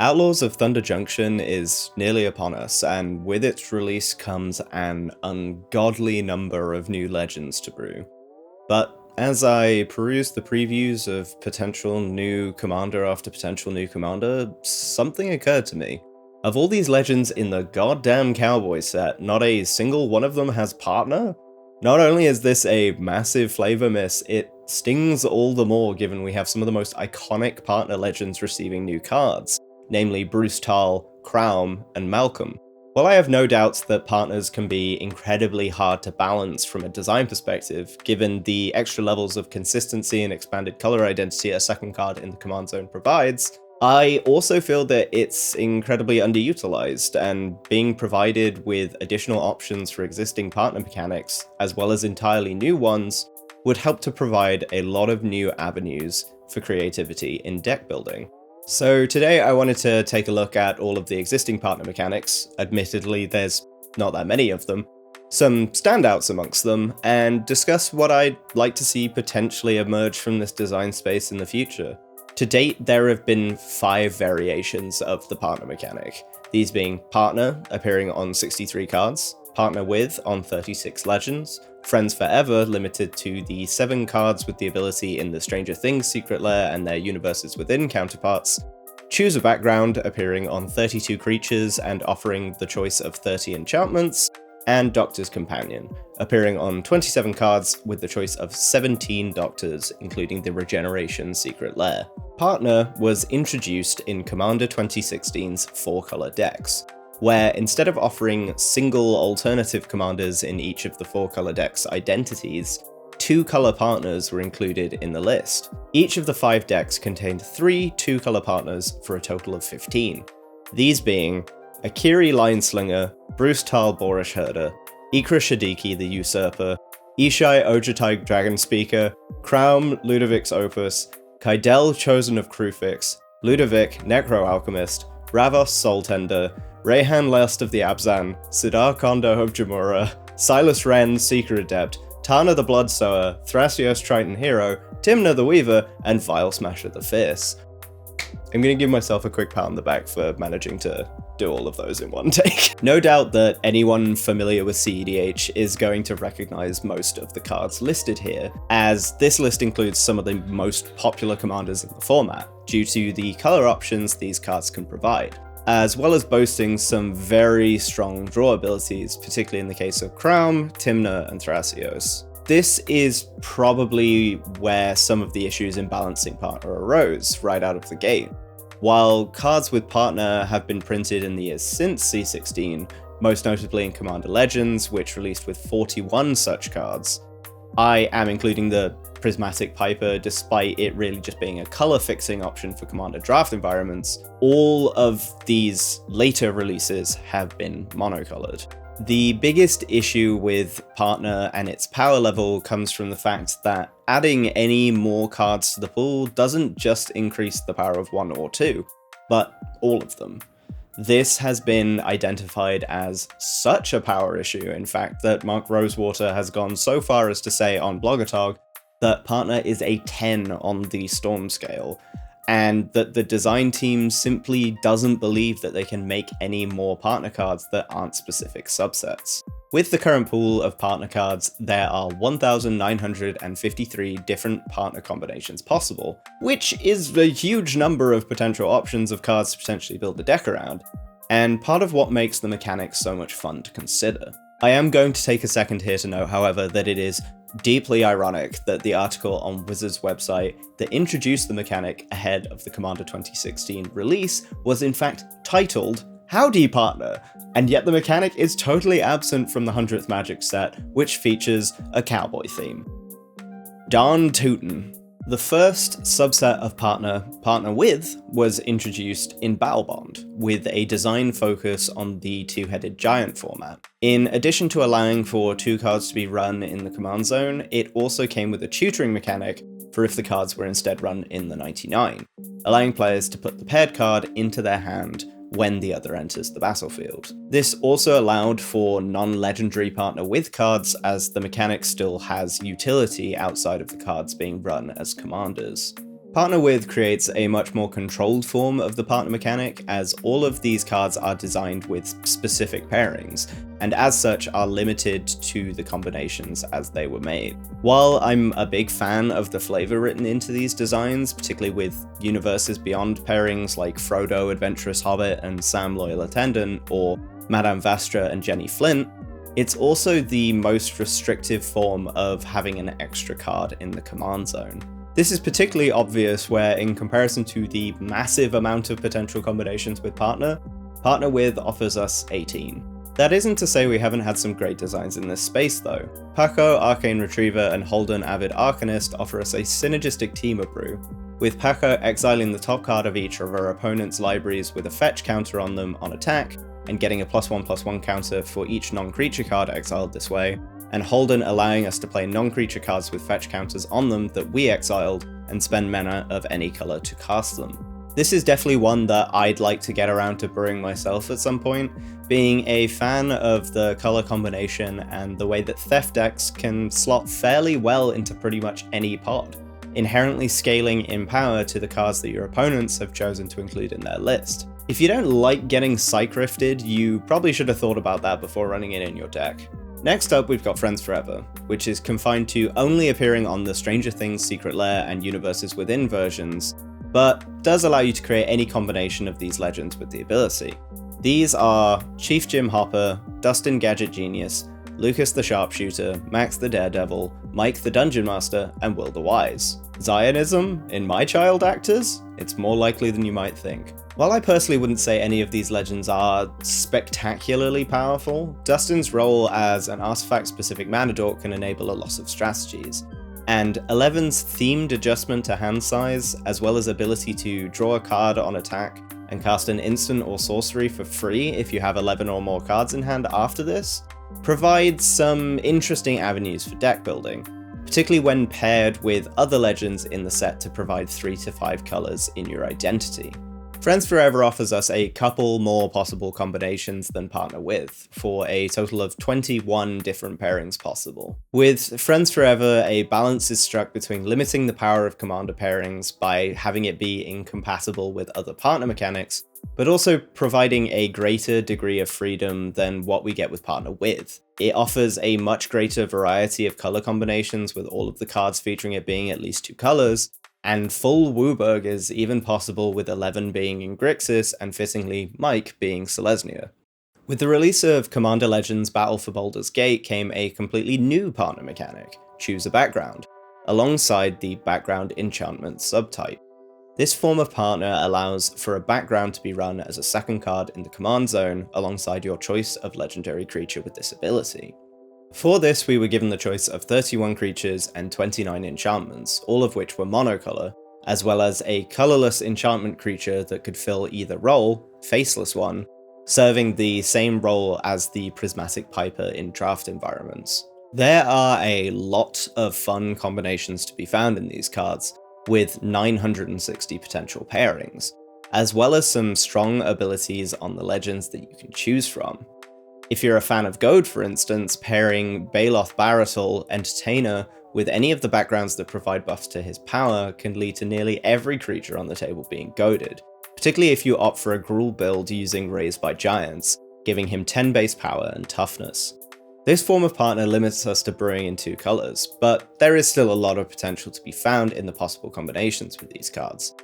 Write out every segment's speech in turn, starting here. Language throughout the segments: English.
Outlaws of Thunder Junction is nearly upon us, and with its release comes an ungodly number of new legends to brew. But as I perused the previews of potential new commander after potential new commander, something occurred to me. Of all these legends in the goddamn Cowboy set, not a single one of them has partner? Not only is this a massive flavor miss, it stings all the more given we have some of the most iconic partner legends receiving new cards, namely Bruce Tal, Crown, and Malcolm. While I have no doubts that partners can be incredibly hard to balance from a design perspective, given the extra levels of consistency and expanded color identity a second card in the command zone provides, I also feel that it's incredibly underutilized, and being provided with additional options for existing partner mechanics, as well as entirely new ones, would help to provide a lot of new avenues for creativity in deck building. So today I wanted to take a look at all of the existing partner mechanics. Admittedly, there's not that many of them, some standouts amongst them, and discuss what I'd like to see potentially emerge from this design space in the future. To date, there have been 5 variations of the partner mechanic, these being Partner, appearing on 63 cards, Partner With on 36 legends, Friends Forever, limited to the 7 cards with the ability in the Stranger Things Secret Lair and their Universes Within counterparts, Choose a Background, appearing on 32 creatures and offering the choice of 30 enchantments, and Doctor's Companion, appearing on 27 cards with the choice of 17 Doctors, including the Regeneration Secret Lair. Partner was introduced in Commander 2016's 4-color decks, where instead of offering single alternative commanders in each of the 4-color decks' identities, 2-color partners were included in the list. Each of the 5 decks contained 3 2-color partners for a total of 15, these being Akiri Lineslinger, Bruce Tal Boorish Herder, Ikra Shadiki the Usurper, Ishai Ojatai Dragonspeaker, Kraum Ludovic's Opus, Kaidel Chosen of Krufix, Ludovic Necro Alchemist, Ravos Soultender, Rayhan Last of the Abzan, Sidar Kondo of Jamura, Silas Wren Seeker Adept, Tana the Bloodsower, Thrasios Triton Hero, Timna the Weaver, and Vile Smasher the Fierce. I'm going to give myself a quick pat on the back for managing to do all of those in one take. No doubt that anyone familiar with CEDH is going to recognize most of the cards listed here, as this list includes some of the most popular commanders in the format, due to the color options these cards can provide, as well as boasting some very strong draw abilities, particularly in the case of Crown, Timna, and Thrasios. This is probably where some of the issues in balancing partner arose right out of the gate. While cards with partner have been printed in the years since C16, most notably in Commander Legends, which released with 41 such cards, I am including the Prismatic Piper despite it really just being a color fixing option for Commander Draft environments. All of these later releases have been monocolored. The biggest issue with partner and its power level comes from the fact that adding any more cards to the pool doesn't just increase the power of 1 or 2, but all of them. This has been identified as such a power issue, in fact, that Mark Rosewater has gone so far as to say on Blogatog that partner is a 10 on the Storm scale, and that the design team simply doesn't believe that they can make any more partner cards that aren't specific subsets. With the current pool of partner cards, there are 1,953 different partner combinations possible, which is a huge number of potential options of cards to potentially build a deck around, and part of what makes the mechanics so much fun to consider. I am going to take a second here to note, however, that it is deeply ironic that the article on Wizards' website that introduced the mechanic ahead of the Commander 2016 release was in fact titled Howdy Partner, and yet the mechanic is totally absent from the 100th Magic set, which features a cowboy theme. Darn tootin'. The first subset of Partner With, was introduced in Battlebond, with a design focus on the 2-headed giant format. In addition to allowing for 2 cards to be run in the command zone, it also came with a tutoring mechanic for if the cards were instead run in the 99, allowing players to put the paired card into their hand when the other enters the battlefield. This also allowed for non-legendary Partner With cards, as the mechanic still has utility outside of the cards being run as commanders. Partner With creates a much more controlled form of the partner mechanic, as all of these cards are designed with specific pairings, and as such are limited to the combinations as they were made. While I'm a big fan of the flavor written into these designs, particularly with universes beyond pairings like Frodo, Adventurous Hobbit, and Sam Loyal Attendant, or Madame Vastra and Jenny Flint, it's also the most restrictive form of having an extra card in the command zone. This is particularly obvious where, in comparison to the massive amount of potential combinations with Partner With offers us 18. That isn't to say we haven't had some great designs in this space though. Paco, Arcane Retriever, and Holden, Avid Arcanist offer us a synergistic team of brew, with Paco exiling the top card of each of our opponent's libraries with a fetch counter on them on attack, and getting a +1/+1 counter for each non-creature card exiled this way, and Holden allowing us to play non-creature cards with fetch counters on them that we exiled, and spend mana of any colour to cast them. This is definitely one that I'd like to get around to brewing myself at some point, being a fan of the colour combination and the way that Theft decks can slot fairly well into pretty much any pod, inherently scaling in power to the cards that your opponents have chosen to include in their list. If you don't like getting Psych-Rifted, you probably should have thought about that before running it in your deck. Next up, we've got Friends Forever, which is confined to only appearing on the Stranger Things Secret Lair and Universes Within versions, but does allow you to create any combination of these legends with the ability. These are Chief Jim Hopper, Dustin Gadget Genius, Lucas the Sharpshooter, Max the Daredevil, Mike the Dungeon Master, and Will the Wise. Zionism in my child actors? It's more likely than you might think. While I personally wouldn't say any of these legends are spectacularly powerful, Dustin's role as an artifact-specific mana dork can enable a loss of strategies, and 11's themed adjustment to hand size, as well as ability to draw a card on attack and cast an instant or sorcery for free if you have 11 or more cards in hand after this, provides some interesting avenues for deck building, particularly when paired with other legends in the set to provide 3 to 5 colours in your identity. Friends Forever offers us a couple more possible combinations than Partner With, for a total of 21 different pairings possible. With Friends Forever, a balance is struck between limiting the power of commander pairings by having it be incompatible with other partner mechanics, but also providing a greater degree of freedom than what we get with Partner With. It offers a much greater variety of color combinations, with all of the cards featuring it being at least 2 colors, and full Wooburg is even possible with 11 being in Grixis and fittingly Mike being Selesnya. With the release of Commander Legends Battle for Baldur's Gate came a completely new partner mechanic, Choose a Background, alongside the Background Enchantment subtype. This form of partner allows for a background to be run as a second card in the command zone alongside your choice of legendary creature with this ability. For this, we were given the choice of 31 creatures and 29 enchantments, all of which were monocolor, as well as a colorless enchantment creature that could fill either role, Faceless One, serving the same role as the Prismatic Piper in draft environments. There are a lot of fun combinations to be found in these cards, with 960 potential pairings, as well as some strong abilities on the legends that you can choose from. If you're a fan of Goad, for instance, pairing Baloth Baratul, Entertainer, with any of the backgrounds that provide buffs to his power can lead to nearly every creature on the table being goaded, particularly if you opt for a Gruul build using Raised by Giants, giving him 10 base power and toughness. This form of partner limits us to brewing in 2 colors, but there is still a lot of potential to be found in the possible combinations with these cards.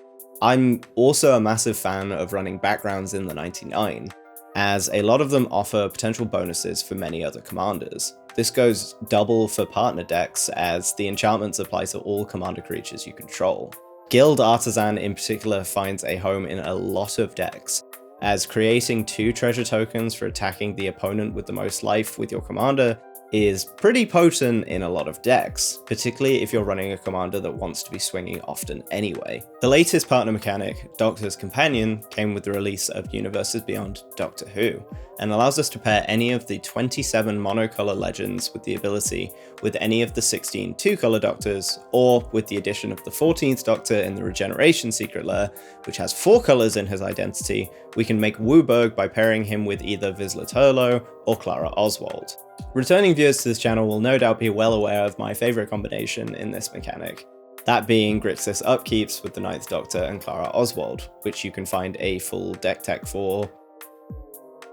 I'm also a massive fan of running backgrounds in the 99, as a lot of them offer potential bonuses for many other commanders. This goes double for partner decks, as the enchantments apply to all commander creatures you control. Guild Artisan in particular finds a home in a lot of decks, as creating 2 treasure tokens for attacking the opponent with the most life with your commander is pretty potent in a lot of decks, particularly if you're running a commander that wants to be swinging often anyway. The latest partner mechanic, Doctor's Companion, came with the release of Universes Beyond Doctor Who, and allows us to pair any of the 27 monocolor legends with the ability with any of the 16 two-color Doctors, or with the addition of the 14th Doctor in the Regeneration Secret Lair, which has 4 colors in his identity. We can make Wooburg by pairing him with either Vizsla Turlo or Clara Oswald. Returning viewers to this channel will no doubt be well aware of my favourite combination in this mechanic, that being Grixis upkeeps with the Ninth Doctor and Clara Oswald, which you can find a full deck tech for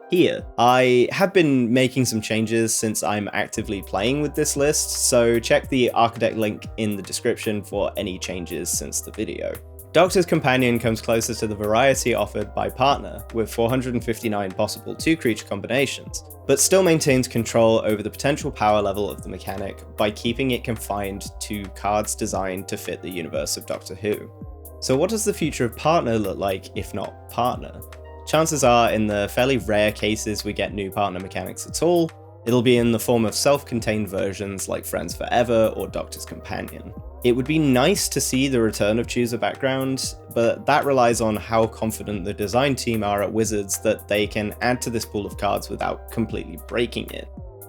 here. I have been making some changes since I'm actively playing with this list, so check the Architect link in the description for any changes since the video. Doctor's Companion comes closer to the variety offered by Partner, with 459 possible 2-creature combinations, but still maintains control over the potential power level of the mechanic by keeping it confined to cards designed to fit the universe of Doctor Who. So what does the future of Partner look like if not Partner? Chances are, in the fairly rare cases we get new Partner mechanics at all, it'll be in the form of self-contained versions like Friends Forever or Doctor's Companion. It would be nice to see the return of Choose a Background, but that relies on how confident the design team are at Wizards that they can add to this pool of cards without completely breaking it,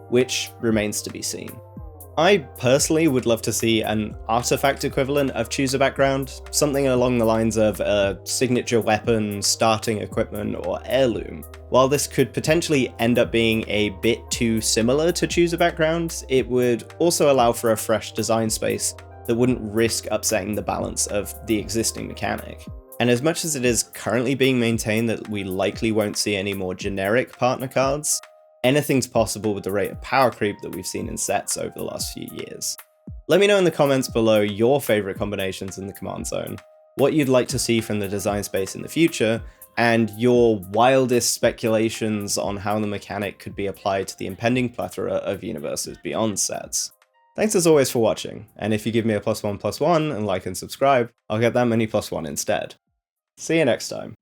which remains to be seen. I personally would love to see an artifact equivalent of Choose a Background, something along the lines of a signature weapon, starting equipment, or heirloom. While this could potentially end up being a bit too similar to Choose a Background, it would also allow for a fresh design space that wouldn't risk upsetting the balance of the existing mechanic. And as much as it is currently being maintained that we likely won't see any more generic Partner cards, anything's possible with the rate of power creep that we've seen in sets over the last few years. Let me know in the comments below your favourite combinations in the command zone, what you'd like to see from the design space in the future, and your wildest speculations on how the mechanic could be applied to the impending plethora of Universes Beyond sets. Thanks as always for watching, and if you give me a +1/+1 and like and subscribe, I'll get that many +1 instead. See you next time.